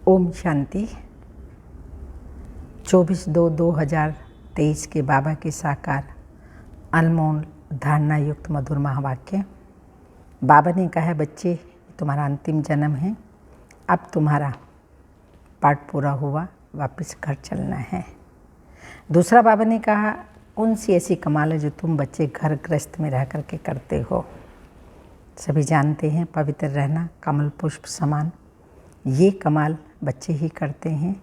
ओम शांति। 24/2/2023 के बाबा के साकार अनमोल धारणा युक्त मधुर महावाक्य। बाबा ने कहा है, बच्चे तुम्हारा अंतिम जन्म है, अब तुम्हारा पाठ पूरा हुआ, वापस घर चलना है। दूसरा बाबा ने कहा, कौन सी ऐसी कमाल है जो तुम बच्चे घर गृहस्थ में रह करके करते हो। सभी जानते हैं पवित्र रहना कमल पुष्प समान, ये कमाल बच्चे ही करते हैं।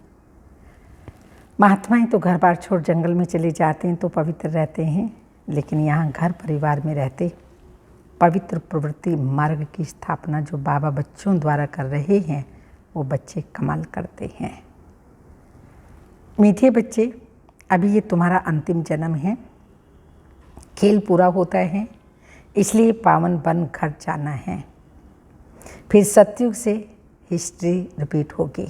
महात्माएं तो घर बार छोड़ जंगल में चले जाते हैं तो पवित्र रहते हैं, लेकिन यहाँ घर परिवार में रहते पवित्र प्रवृत्ति मार्ग की स्थापना जो बाबा बच्चों द्वारा कर रहे हैं, वो बच्चे कमाल करते हैं। मीठे बच्चे, अभी ये तुम्हारा अंतिम जन्म है, खेल पूरा होता है, इसलिए पावन बन घर जाना है। फिर सतयुग से हिस्ट्री रिपीट होगी।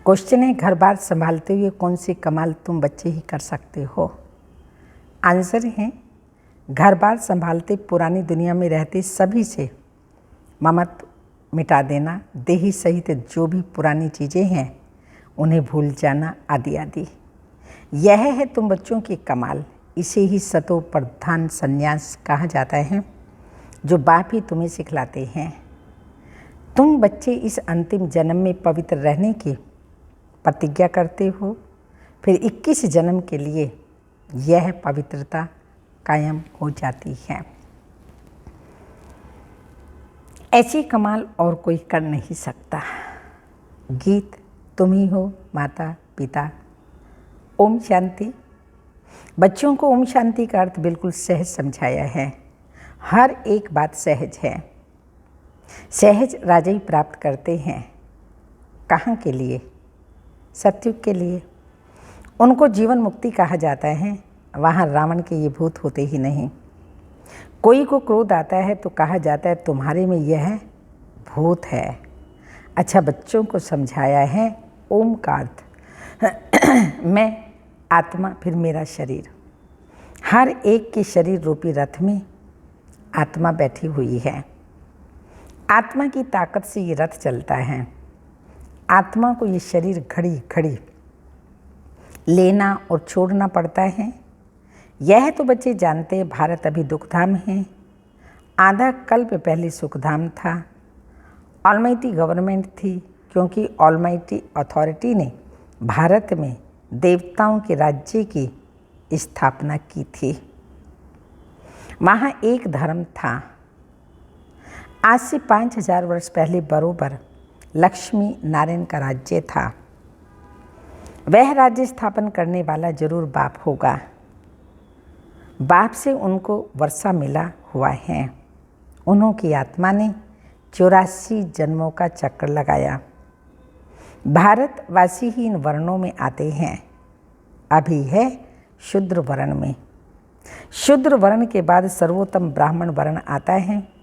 क्वेश्चन है, घर बार संभालते हुए कौन सी कमाल तुम बच्चे ही कर सकते हो। आंसर है, घर बार संभालते पुरानी दुनिया में रहते सभी से ममत्व मिटा देना, देही सहित जो भी पुरानी चीज़ें हैं उन्हें भूल जाना, आदि आदि। यह है तुम बच्चों की कमाल। इसे ही सतो प्रधान संन्यास कहा जाता है, जो बाप ही तुम्हें सिखलाते हैं। तुम बच्चे इस अंतिम जन्म में पवित्र रहने की प्रतिज्ञा करते हो, फिर 21 जन्म के लिए यह पवित्रता कायम हो जाती है। ऐसी कमाल और कोई कर नहीं सकता। गीत तुम ही हो माता पिता। ओम शांति। बच्चों को ओम शांति का अर्थ बिल्कुल सहज समझाया है। हर एक बात सहज है। सहज राजा ही प्राप्त करते हैं। कहाँ के लिए? सतयुग के लिए। उनको जीवन मुक्ति कहा जाता है। वहाँ रावण के ये भूत होते ही नहीं। कोई को क्रोध आता है तो कहा जाता है तुम्हारे में यह भूत है। अच्छा, बच्चों को समझाया है ओम का अर्थ मैं आत्मा, फिर मेरा शरीर। हर एक के शरीर रूपी रथ में आत्मा बैठी हुई है। आत्मा की ताकत से ये रथ चलता है। आत्मा को ये शरीर घड़ी घड़ी लेना और छोड़ना पड़ता है। यह तो बच्चे जानते हैं। भारत अभी दुखधाम है, आधा कल्प पहले सुखधाम था। ऑलमाइटी गवर्नमेंट थी, क्योंकि ऑलमाइटी अथॉरिटी ने भारत में देवताओं के राज्य की स्थापना की थी। वहाँ एक धर्म था। आज से 5000 वर्ष पहले बरोबर लक्ष्मी नारायण का राज्य था। वह राज्य स्थापन करने वाला जरूर बाप होगा। बाप से उनको वर्षा मिला हुआ है। उन्होंने आत्मा ने 84 जन्मों का चक्र लगाया। भारतवासी ही इन वर्णों में आते हैं। अभी है शूद्र वर्ण में। शूद्र वर्ण के बाद सर्वोत्तम ब्राह्मण वर्ण आता है।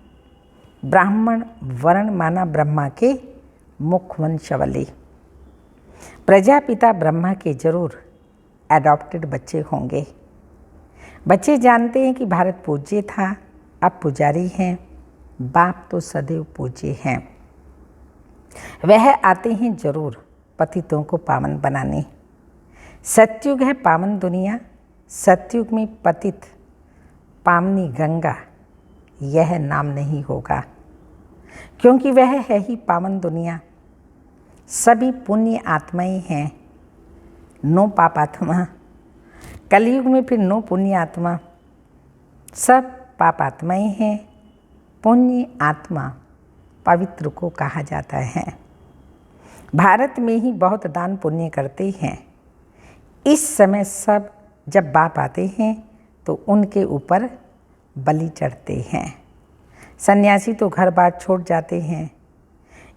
ब्राह्मण वर्ण माना ब्रह्मा के मुखवंशावली। प्रजापिता ब्रह्मा के जरूर एडॉप्टेड बच्चे होंगे। बच्चे जानते हैं कि भारत पूज्य था, अब पुजारी हैं। बाप तो सदैव पूज्य हैं। वह आते हैं जरूर पतितों को पावन बनाने। सतयुग है पावन दुनिया। सतयुग में पतित पावनी गंगा यह नाम नहीं होगा, क्योंकि वह है ही पावन दुनिया। सभी पुण्य आत्माएं हैं, नो पाप आत्मा। कलयुग में फिर नो पुण्य आत्मा, सब पाप आत्माएं हैं। पुण्य आत्मा पवित्र को कहा जाता है। भारत में ही बहुत दान पुण्य करते हैं। इस समय सब जब बाप आते हैं तो उनके ऊपर बलि चढ़ते हैं। सन्यासी तो घर बार छोड़ जाते हैं।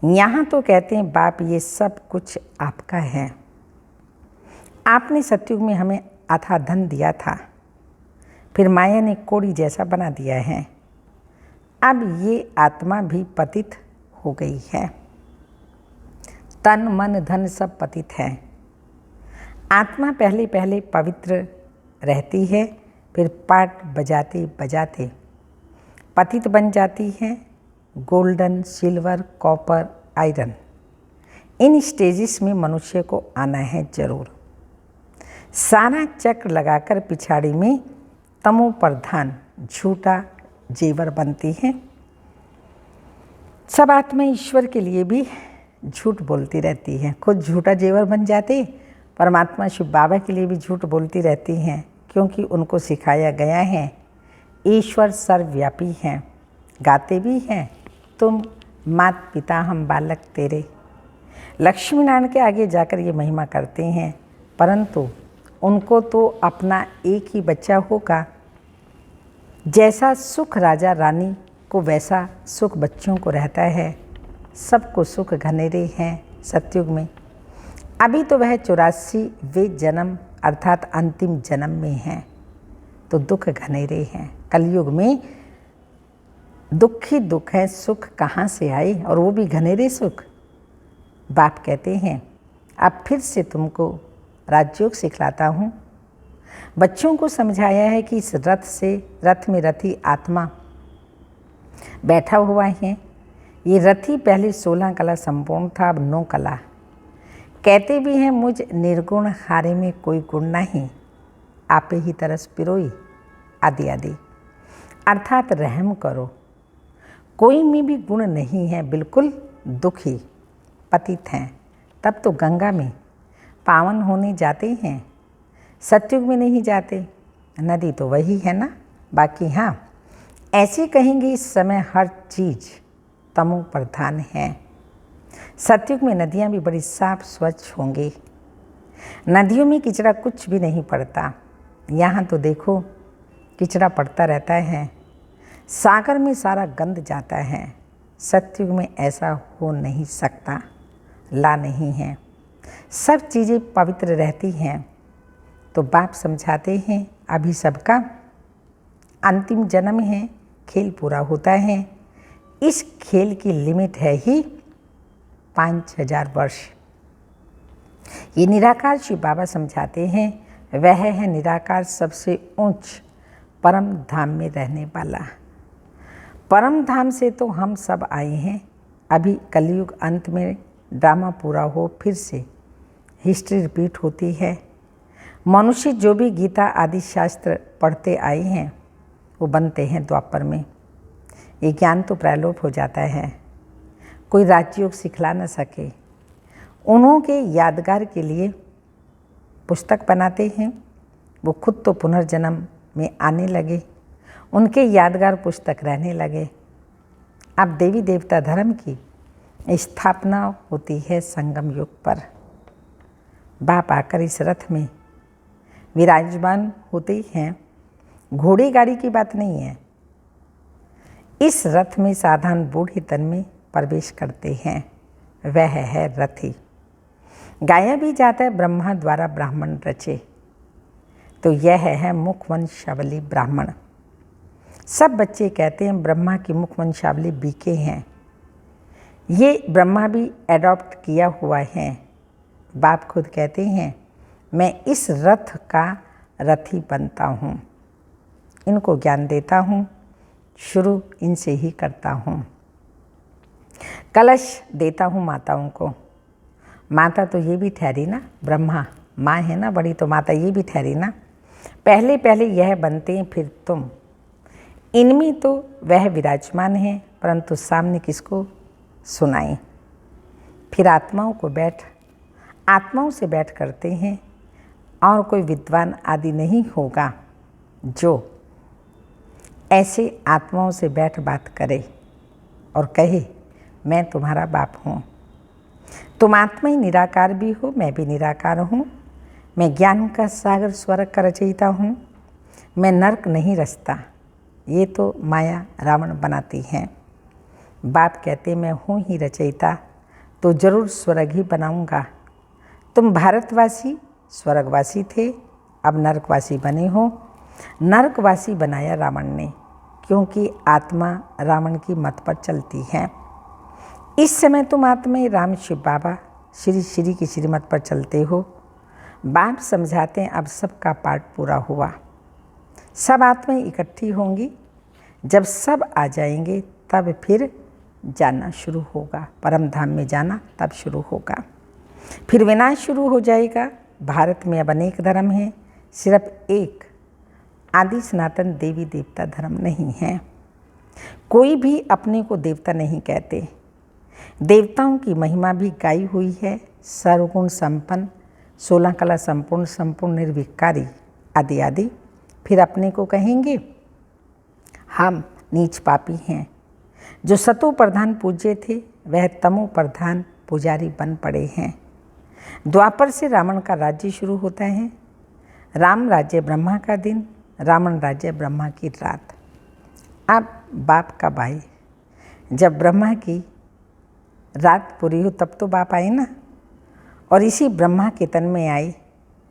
यहाँ तो कहते हैं बाप ये सब कुछ आपका है। आपने सतयुग में हमें अथाह धन दिया था, फिर माया ने कोड़ी जैसा बना दिया है। अब ये आत्मा भी पतित हो गई है। तन मन धन सब पतित है। आत्मा पहले पहले पवित्र रहती है, फिर पाठ बजाते बजाते पतित बन जाती है। Golden, silver, copper, iron in stages में मनुष्य को आना है जरूर। सारा चक्र लगाकर पिछाड़ी में तमो प्रधान झूठा जेवर बनती है। सब आत्मा ईश्वर के लिए भी झूठ बोलती रहती हैं, खुद झूठा जेवर बन जाते। परमात्मा शिव बाबा के लिए भी झूठ बोलती रहती हैं, क्योंकि उनको सिखाया गया है ईश्वर सर्वव्यापी हैं। गाते भी हैं, तुम मात पिता हम बालक तेरे। लक्ष्मी नारायण के आगे जाकर ये महिमा करते हैं, परंतु उनको तो अपना एक ही बच्चा होगा। जैसा सुख राजा रानी को वैसा सुख बच्चों को रहता है। सबको सुख घनेरे हैं सतयुग में। अभी तो वह 84वें जन्म अर्थात अंतिम जन्म में हैं, तो दुख घनेरे हैं। कलयुग में दुख ही दुख है, सुख कहाँ से आए, और वो भी घनेरे सुख। बाप कहते हैं अब फिर से तुमको राजयोग सिखलाता हूँ। बच्चों को समझाया है कि इस रथ में रथी आत्मा बैठा हुआ है। ये रथी पहले 16 कला संपूर्ण था, अब 9 कला। कहते भी हैं मुझ निर्गुण हारे में कोई गुण नहीं, आपे ही तरस पिरोई आदि आदि। अर्थात रहम करो, कोई में भी गुण नहीं है, बिल्कुल दुखी पतित हैं। तब तो गंगा में पावन होने जाते हैं, सतयुग में नहीं जाते। नदी तो वही है ना। बाकी हाँ, ऐसे कहेंगे इस समय हर चीज़ तमो प्रधान है। सतयुग में नदियाँ भी बड़ी साफ स्वच्छ होंगी। नदियों में किचड़ा कुछ भी नहीं पड़ता। यहाँ तो देखो किचड़ा पड़ता रहता है, सागर में सारा गंद जाता है। सतयुग में ऐसा हो नहीं सकता, ला नहीं है। सब चीज़ें पवित्र रहती हैं। तो बाप समझाते हैं अभी सबका अंतिम जन्म है, खेल पूरा होता है। इस खेल की लिमिट है ही 5000 वर्ष। ये निराकार शिव बाबा समझाते हैं, वह है निराकार सबसे ऊंच परम धाम में रहने वाला। परम धाम से तो हम सब आए हैं। अभी कलयुग अंत में ड्रामा पूरा हो, फिर से हिस्ट्री रिपीट होती है। मनुष्य जो भी गीता आदि शास्त्र पढ़ते आए हैं वो बनते हैं द्वापर में। ये ज्ञान तो प्रलोप हो जाता है, कोई राजयोग सिखला न सके। उन्हों के यादगार के लिए पुस्तक बनाते हैं। वो खुद तो पुनर्जन्म में आने लगे, उनके यादगार पुस्तक रहने लगे। अब देवी देवता धर्म की स्थापना होती है संगम युग पर। बाप आकर इस रथ में विराजमान होते हैं। घोड़े गाड़ी की बात नहीं है। इस रथ में साधारण बूढ़े तन में प्रवेश करते हैं, वह है रथी। गाया भी जाता है ब्रह्मा द्वारा ब्राह्मण रचे, तो यह है मुखवंशावली ब्राह्मण। सब बच्चे कहते हैं ब्रह्मा की मुखवंशावली बीके हैं। ये ब्रह्मा भी एडॉप्ट किया हुआ है। बाप खुद कहते हैं मैं इस रथ का रथी बनता हूँ, इनको ज्ञान देता हूँ, शुरू इनसे ही करता हूँ। कलश देता हूँ माताओं को। माता तो ये भी ठहरी ना, ब्रह्मा माँ है ना बड़ी, तो माता ये भी ठहरी ना। पहले पहले यह बनते हैं फिर तुम। इनमें तो वह विराजमान है, परंतु सामने किसको सुनाएं। फिर आत्माओं से बैठ करते हैं, और कोई विद्वान आदि नहीं होगा जो ऐसे आत्माओं से बैठ बात करे और कहे मैं तुम्हारा बाप हूँ। तुम आत्मा ही निराकार भी हो, मैं भी निराकार हूँ। मैं ज्ञान का सागर स्वर्ग का रचयिता हूँ। मैं नरक नहीं रचता, ये तो माया रावण बनाती है। बाप कहते मैं हूँ ही रचयिता, तो जरूर स्वर्ग ही बनाऊँगा। तुम भारतवासी स्वर्गवासी थे, अब नरकवासी बने हो। नरकवासी बनाया रावण ने, क्योंकि आत्मा रावण की मत पर चलती है। इस समय तुम आत्मा राम शिव बाबा श्री श्री की श्रीमत पर चलते हो। बाप समझाते हैं अब सबका पाठ पूरा हुआ। सब आत्माएं इकट्ठी होंगी। जब सब आ जाएंगे तब फिर जाना शुरू होगा, परम धाम में जाना तब शुरू होगा। फिर विनाश शुरू हो जाएगा। भारत में अब अनेक धर्म हैं, सिर्फ एक आदि सनातन देवी देवता धर्म नहीं है। कोई भी अपने को देवता नहीं कहते। देवताओं की महिमा भी गाई हुई है, सर्वगुण संपन्न, 16 कला संपूर्ण, संपूर्ण निर्विकारी आदि आदि। फिर अपने को कहेंगे हम नीच पापी हैं। जो सतो प्रधान पूज्य थे वह तमो प्रधान पुजारी बन पड़े हैं। द्वापर से रावण का राज्य शुरू होता है। राम राज्य ब्रह्मा का दिन, रावण राज्य ब्रह्मा की रात। अब बाप का भाई, जब ब्रह्मा की रात पूरी हो तब तो बाप आए ना, और इसी ब्रह्मा के तन में आए,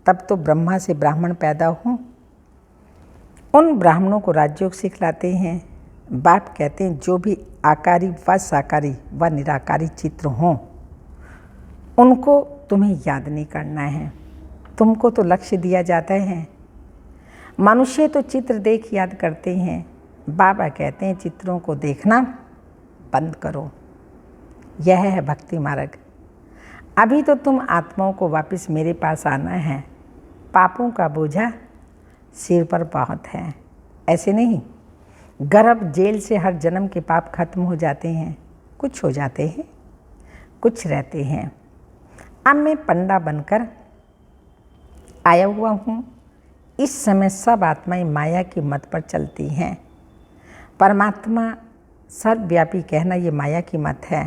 तब तो ब्रह्मा से ब्राह्मण पैदा हों। उन ब्राह्मणों को राजयोग सिखलाते हैं। बाप कहते हैं जो भी आकारी व साकारी व निराकारी चित्र हों उनको तुम्हें याद नहीं करना है। तुमको तो लक्ष्य दिया जाता है। मनुष्य तो चित्र देख याद करते हैं। बाबा कहते हैं चित्रों को देखना बंद करो। यह है भक्ति मार्ग। अभी तो तुम आत्माओं को वापस मेरे पास आना है। पापों का बोझा सिर पर बहुत है। ऐसे नहीं, गर्भ जेल से हर जन्म के पाप खत्म हो जाते हैं। कुछ हो जाते हैं, कुछ रहते हैं। अब मैं पंडा बनकर आया हुआ हूँ। इस समय सब आत्माएं माया की मत पर चलती हैं। परमात्मा सर्वव्यापी कहना ये माया की मत है।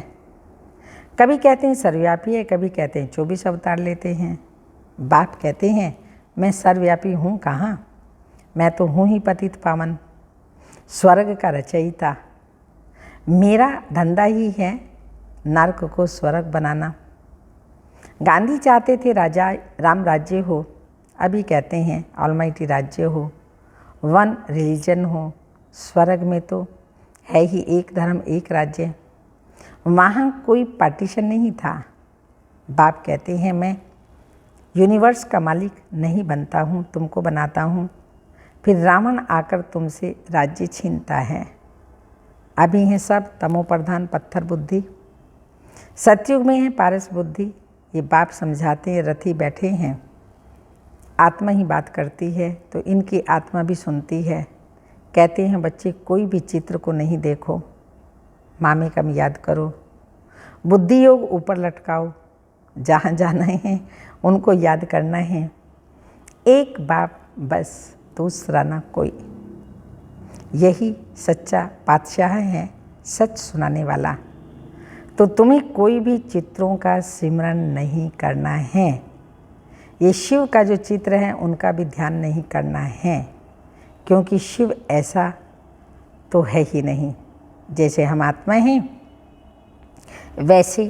कभी कहते हैं सर्वव्यापी है, कभी कहते हैं 24 अवतार लेते हैं। बाप कहते हैं मैं सर्वव्यापी हूँ कहाँ, मैं तो हूँ ही पतित पावन, स्वर्ग का रचयिता। मेरा धंधा ही है नर्क को स्वर्ग बनाना। गांधी चाहते थे राजा राम राज्य हो, अभी कहते हैं ऑलमाइटी राज्य हो, वन रिलीजन हो। स्वर्ग में तो है ही एक धर्म एक राज्य, वहाँ कोई पार्टीशन नहीं था। बाप कहते हैं मैं यूनिवर्स का मालिक नहीं बनता हूँ, तुमको बनाता हूँ। फिर रावण आकर तुमसे राज्य छीनता है। अभी हैं सब तमो प्रधान पत्थर बुद्धि, सतयुग में है पारस बुद्धि। ये बाप समझाते हैं, रथी बैठे हैं। आत्मा ही बात करती है तो इनकी आत्मा भी सुनती है। कहते हैं बच्चे कोई भी चित्र को नहीं देखो, मामे कम याद करो, बुद्धि योग ऊपर लटकाओ, जहाँ जाना है उनको याद करना है। एक बाप बस, दूसरा ना कोई। यही सच्चा पातशाह है, सच सुनाने वाला। तो तुम्हें कोई भी चित्रों का सिमरन नहीं करना है। ये शिव का जो चित्र है उनका भी ध्यान नहीं करना है, क्योंकि शिव ऐसा तो है ही नहीं। जैसे हम आत्मा हैं वैसे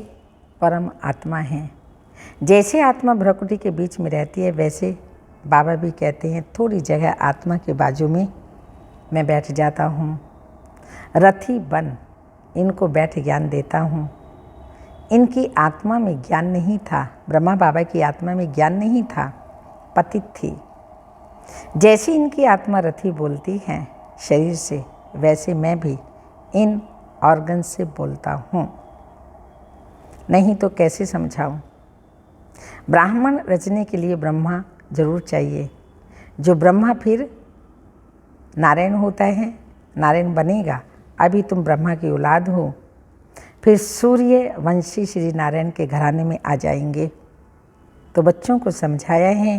परम आत्मा हैं। जैसे आत्मा भ्रकुटी के बीच में रहती है, वैसे बाबा भी कहते हैं थोड़ी जगह आत्मा के बाजू में मैं बैठ जाता हूँ। रथी बन इनको बैठ ज्ञान देता हूँ। इनकी आत्मा में ज्ञान नहीं था, ब्रह्मा बाबा की आत्मा में ज्ञान नहीं था, पतित थी। जैसी इनकी आत्मा रथी बोलती है शरीर से, वैसे मैं भी इन ऑर्गन से बोलता हूँ। नहीं तो कैसे समझाऊँ। ब्राह्मण रचने के लिए ब्रह्मा जरूर चाहिए। जो ब्रह्मा फिर नारायण होता है, नारायण बनेगा। अभी तुम ब्रह्मा की औलाद हो, फिर सूर्य वंशी श्री नारायण के घराने में आ जाएंगे। तो बच्चों को समझाया है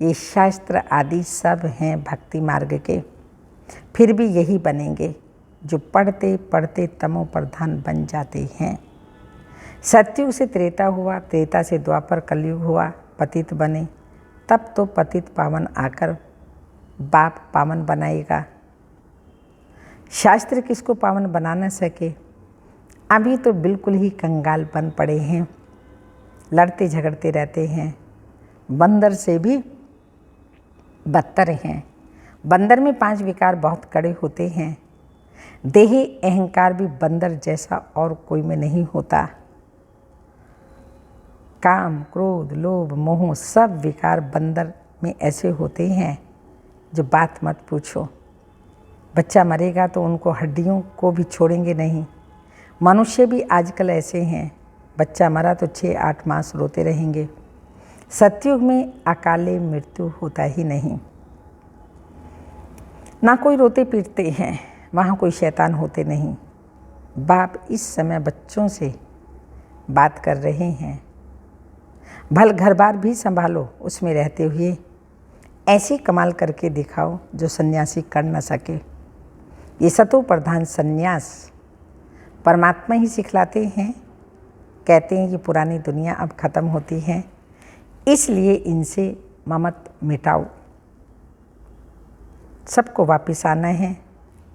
ये शास्त्र आदि सब हैं भक्ति मार्ग के, फिर भी यही बनेंगे जो पढ़ते पढ़ते तमो प्रधान बन जाते हैं। सतयुग से त्रेता हुआ, त्रेता से द्वापर कलयुग हुआ, पतित बने। तब तो पतित पावन आकर बाप पावन बनाएगा। शास्त्र किसको पावन बना न सके। अभी तो बिल्कुल ही कंगाल बन पड़े हैं, लड़ते झगड़ते रहते हैं। बंदर से भी बदतर हैं। बंदर में 5 विकार बहुत कड़े होते हैं। देही अहंकार भी बंदर जैसा और कोई में नहीं होता। काम, क्रोध, लोभ, मोह सब विकार बंदर में ऐसे होते हैं जो बात मत पूछो। बच्चा मरेगा तो उनको हड्डियों को भी छोड़ेंगे नहीं। मनुष्य भी आजकल ऐसे हैं, बच्चा मरा तो 6-8 मास रोते रहेंगे। सतयुग में अकाले मृत्यु होता ही नहीं, ना कोई रोते पीटते हैं, वहाँ कोई शैतान होते नहीं। बाप इस समय बच्चों से बात कर रहे हैं, भल घर बार भी संभालो, उसमें रहते हुए ऐसी कमाल करके दिखाओ जो सन्यासी कर न सके। ये सतो प्रधान सन्यास परमात्मा ही सिखलाते हैं। कहते हैं कि पुरानी दुनिया अब खत्म होती है, इसलिए इनसे ममत मिटाओ। सबको वापस आना है,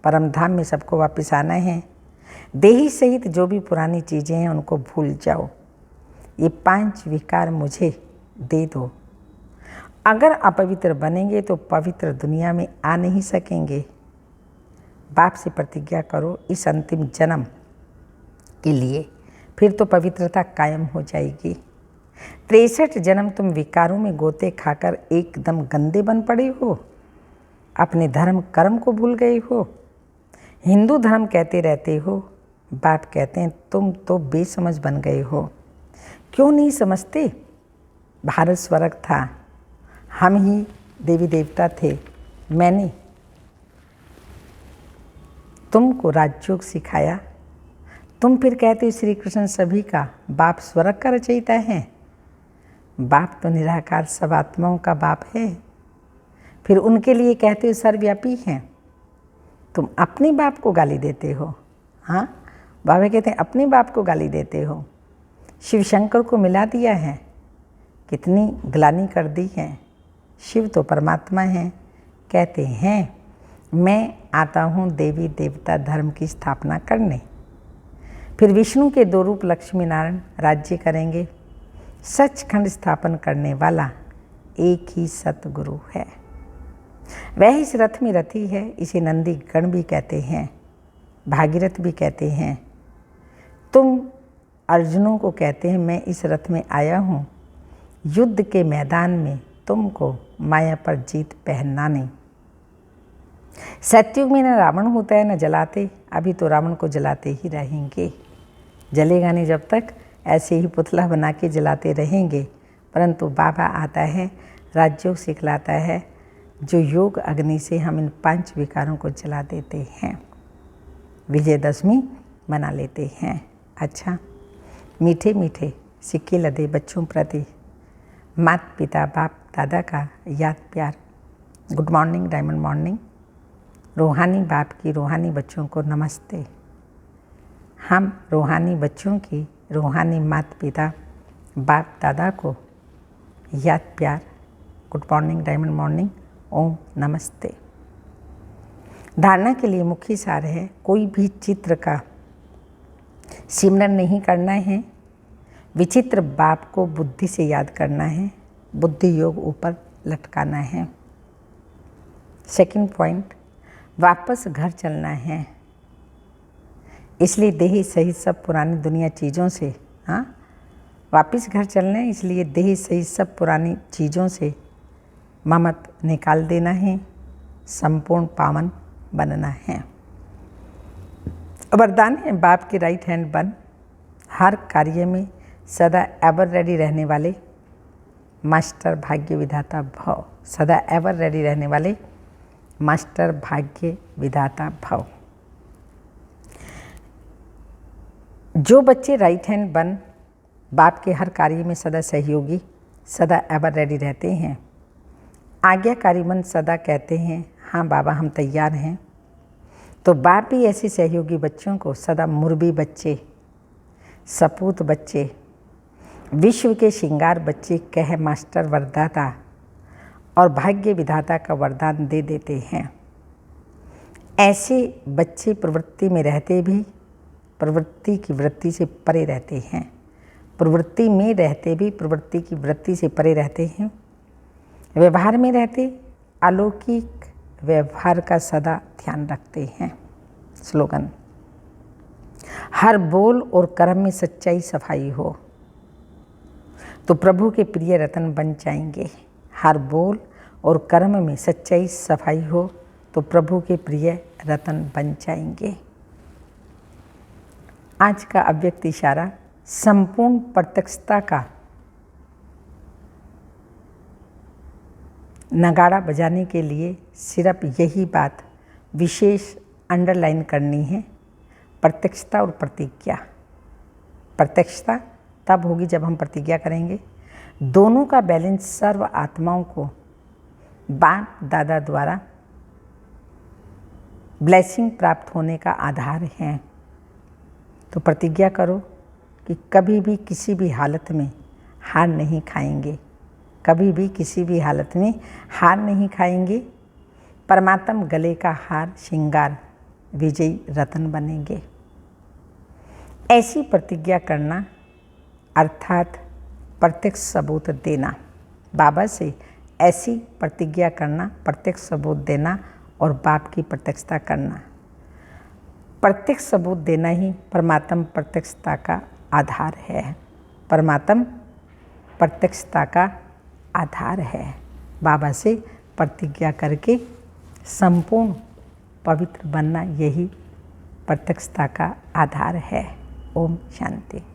परम धाम में सबको वापस आना है। देही सहित जो भी पुरानी चीज़ें हैं उनको भूल जाओ। ये 5 विकार मुझे दे दो। अगर अपवित्र बनेंगे तो पवित्र दुनिया में आ नहीं सकेंगे। बाप से प्रतिज्ञा करो इस अंतिम जन्म के लिए, फिर तो पवित्रता कायम हो जाएगी। 63 जन्म तुम विकारों में गोते खाकर एकदम गंदे बन पड़े हो, अपने धर्म कर्म को भूल गए हो। हिंदू धर्म कहते रहते हो, बाप कहते हैं तुम तो बेसमझ बन गए हो। क्यों नहीं समझते? भारत स्वर्ग था, हम ही देवी देवता थे। मैंने तुमको राजयोग सिखाया, तुम फिर कहते हो श्री कृष्ण सभी का बाप स्वर्ग का रचयिता है। बाप तो निराकार सब आत्माओं का बाप है, फिर उनके लिए कहते हो सर्वव्यापी हैं। तुम अपने बाप को गाली देते हो। हाँ, बाबा कहते हैं अपने बाप को गाली देते हो। शिव शंकर को मिला दिया है, कितनी ग्लानि कर दी है। शिव तो परमात्मा है। कहते हैं मैं आता हूँ देवी देवता धर्म की स्थापना करने। फिर विष्णु के 2 रूप लक्ष्मी नारायण राज्य करेंगे। सचखंड स्थापन करने वाला एक ही सतगुरु है, वह इस रथ में रथी है। इसे नंदी गण भी कहते हैं, भागीरथ भी कहते हैं। तुम अर्जुनों को कहते हैं मैं इस रथ में आया हूँ युद्ध के मैदान में तुमको माया पर जीत पहनाने। सतयुग में न रावण होता है न जलाते, अभी तो रावण को जलाते ही रहेंगे। जलेगा नहीं जब तक, ऐसे ही पुतला बना के जलाते रहेंगे। परंतु बाबा आता है, राजयोग सिखलाता है, जो योग अग्नि से हम इन 5 विकारों को जला देते हैं, विजयदशमी मना लेते हैं। अच्छा, मीठे मीठे सिक्के लदे बच्चों प्रति माता पिता बाप दादा का याद प्यार। Good morning, diamond morning. रूहानी बाप की रूहानी बच्चों को नमस्ते। हम रूहानी बच्चों की रूहानी माता पिता बाप दादा को याद प्यार। गुड मॉर्निंग, डायमंड मॉर्निंग, ओम नमस्ते। धारणा के लिए मुख्य सार है, कोई भी चित्र का सिमरन नहीं करना है। विचित्र बाप को बुद्धि से याद करना है, बुद्धि योग ऊपर लटकाना है। सेकंड पॉइंट, वापस घर चलना है। इसलिए देही सहित सब पुरानी दुनिया चीज़ों से, हाँ, वापस घर चलना है। इसलिए देही सहित सब पुरानी चीज़ों से ममत निकाल देना है, संपूर्ण पावन बनना है। वरदान है बाप के राइट हैंड बन, हर कार्य में सदा एवर रेडी रहने वाले मास्टर भाग्य विधाता भव। सदा एवर रेडी रहने वाले मास्टर भाग्य विधाता भव। जो बच्चे राइट हैंड बन बाप के हर कार्य में सदा सहयोगी, सदा एवर रेडी रहते हैं, आज्ञाकारी मन सदा कहते हैं हाँ बाबा हम तैयार हैं, तो बाप भी ऐसे सहयोगी बच्चों को सदा मुरबी बच्चे, सपूत बच्चे, विश्व के श्रृंगार बच्चे कह मास्टर वरदाता और भाग्य विधाता का वरदान दे देते हैं। ऐसे बच्चे प्रवृत्ति में रहते भी प्रवृत्ति की वृत्ति से परे रहते हैं, प्रवृत्ति में रहते भी प्रवृत्ति की वृत्ति से परे रहते हैं। व्यवहार में रहते अलौकिक व्यवहार का सदा ध्यान रखते हैं। स्लोगन, हर बोल और कर्म में सच्चाई सफाई हो तो प्रभु के प्रिय रतन बन जाएंगे। हर बोल और कर्म में सच्चाई सफाई हो तो प्रभु के प्रिय रतन बन जाएंगे। आज का अव्यक्त इशारा संपूर्ण प्रत्यक्षता का नगाड़ा बजाने के लिए सिर्फ यही बात विशेष अंडरलाइन करनी है, प्रत्यक्षता और प्रतिज्ञा। प्रत्यक्षता तब होगी जब हम प्रतिज्ञा करेंगे। दोनों का बैलेंस सर्व आत्माओं को बाप दादा द्वारा ब्लेसिंग प्राप्त होने का आधार है। तो प्रतिज्ञा करो कि कभी भी किसी भी हालत में हार नहीं खाएंगे, कभी भी किसी भी हालत में हार नहीं खाएंगे। परमात्मा गले का हार श्रृंगार विजयी रत्न बनेंगे। ऐसी प्रतिज्ञा करना अर्थात प्रत्यक्ष सबूत देना। बाबा से ऐसी प्रतिज्ञा करना, प्रत्यक्ष सबूत देना और बाप की प्रत्यक्षता करना। प्रत्यक्ष सबूत देना ही परमात्म प्रत्यक्षता का आधार है। परमात्म प्रत्यक्षता का आधार है। बाबा से प्रतिज्ञा करके संपूर्ण पवित्र बनना यही प्रत्यक्षता का आधार है। ओम शांति।